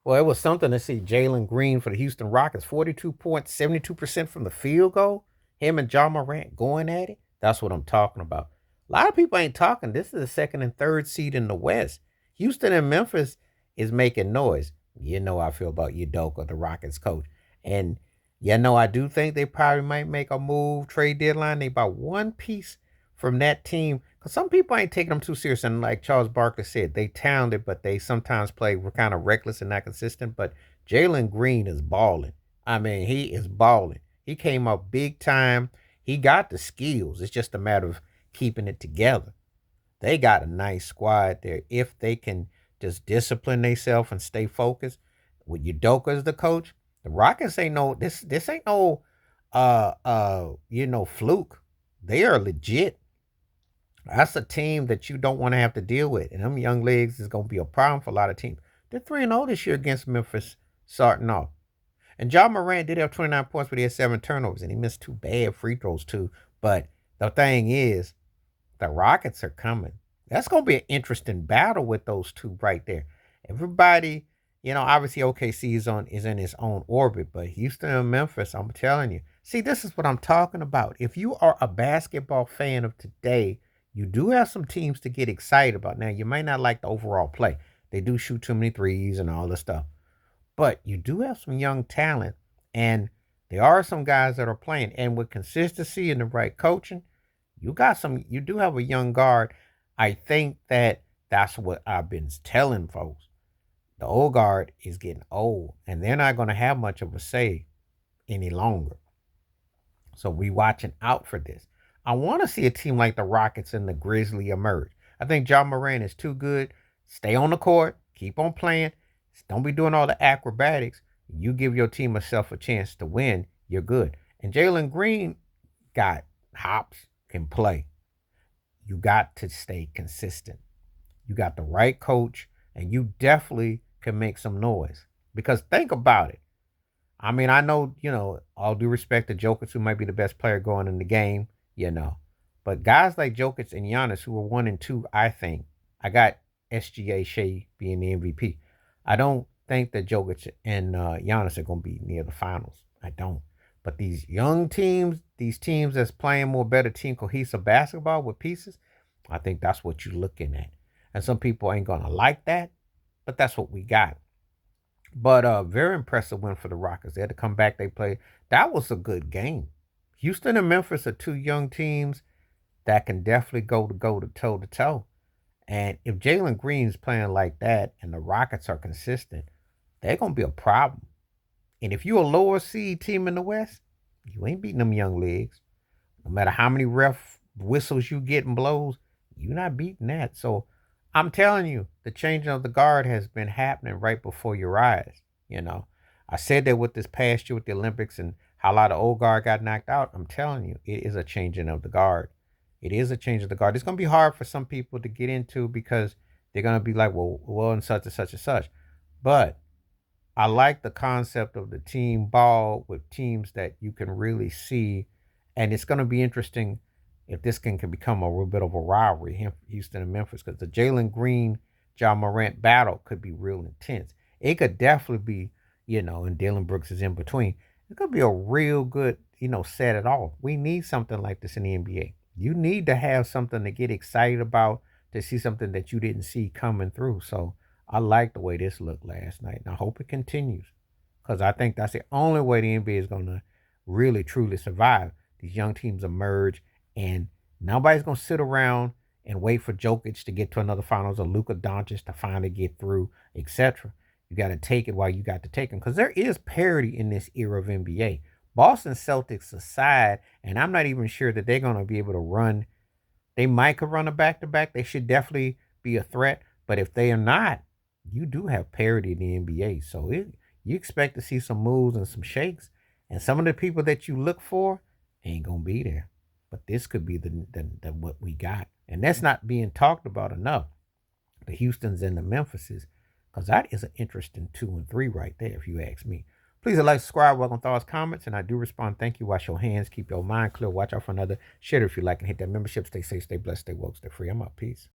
Well, it was something to see Jalen Green for the Houston Rockets, 42 points, 72% from the field goal. Him and John Morant going at it. That's what I'm talking about. A lot of people ain't talking. This is the second and third seed in the West. Houston and Memphis is making noise. You know how I feel about Udoka, the Rockets coach. And I do think they probably might make a move, trade deadline. They about one piece from that team. Because some people ain't taking them too serious. And like Charles Barkley said, they talented, but they sometimes play kind of reckless and not consistent. But Jalen Green is balling. I mean, he is balling. He came up big time. He got the skills. It's just a matter of keeping it together. They got a nice squad there. If they can just discipline themselves and stay focused, with Udoka as the coach, the Rockets ain't no this ain't no fluke. They are legit. That's a team that you don't want to have to deal with. And them young legs is going to be a problem for a lot of teams. They're 3-0 this year against Memphis starting off. And John Morant did have 29 points, but he had 7 turnovers, and he missed 2 bad free throws, too. But the thing is, the Rockets are coming. That's going to be an interesting battle with those two right there. Everybody, obviously OKC is in its own orbit, but Houston and Memphis, I'm telling you. See, this is what I'm talking about. If you are a basketball fan of today, you do have some teams to get excited about. Now, you might not like the overall play. They do shoot too many threes and all this stuff. But you do have some young talent, and there are some guys that are playing. And with consistency and the right coaching, you do have a young guard. I think that's what I've been telling folks. The old guard is getting old, and they're not going to have much of a say any longer. So we watching out for this. I want to see a team like the Rockets and the Grizzlies emerge. I think John Moran is too good. Stay on the court, keep on playing. Don't be doing all the acrobatics. You give your team a chance to win, you're good. And Jalen Green got hops, can play. You got to stay consistent. You got the right coach, and you definitely can make some noise. Because think about it. I mean, I know, all due respect to Jokic, who might be the best player going in the game, But guys like Jokic and Giannis, who are 1 and 2, I think, I got SGA Shea being the MVP. I don't think that Jokic and Giannis are going to be near the finals. I don't. But these young teams, these teams that's playing more better team cohesive basketball with pieces, I think that's what you're looking at. And some people ain't going to like that, but that's what we got. But very impressive win for the Rockets. They had to come back. They played. That was a good game. Houston and Memphis are two young teams that can definitely go to toe to toe. And if Jalen Green's playing like that and the Rockets are consistent, they're gonna be a problem. And if you're a lower seed team in the West, you ain't beating them young legs. No matter how many ref whistles you get and blows, you're not beating that. So I'm telling you, the changing of the guard has been happening right before your eyes. I said that with this past year with the Olympics and how a lot of old guard got knocked out. I'm telling you, it is a changing of the guard. It is a change of the guard. It's going to be hard for some people to get into because they're going to be like, well, and such and such and such. But I like the concept of the team ball with teams that you can really see. And it's going to be interesting if this can become a little bit of a rivalry, Houston and Memphis, because the Jalen Green, John Morant battle could be real intense. It could definitely be, and Dylan Brooks is in between. It could be a real good, set it off. We need something like this in the NBA. You need to have something to get excited about, to see something that you didn't see coming through. So I like the way this looked last night, and I hope it continues because I think that's the only way the NBA is going to really truly survive. These young teams emerge, and nobody's going to sit around and wait for Jokic to get to another finals or Luka Doncic to finally get through, etc. You got to take it while you got to take them because there is parity in this era of NBA. Boston Celtics aside, and I'm not even sure that they're going to be able to run. They might could run a back to back. They should definitely be a threat. But if they are not, you do have parity in the NBA. So you expect to see some moves and some shakes. And some of the people that you look for ain't going to be there. But this could be the what we got. And that's not being talked about enough. The Houstons and the Memphises. Because that is an interesting 2 and 3 right there, if you ask me. Please like, subscribe, welcome thoughts, comments, and I do respond. Thank you. Wash your hands. Keep your mind clear. Watch out for another. Share it if you like and hit that membership. Stay safe, stay blessed, stay woke, stay free. I'm out. Peace.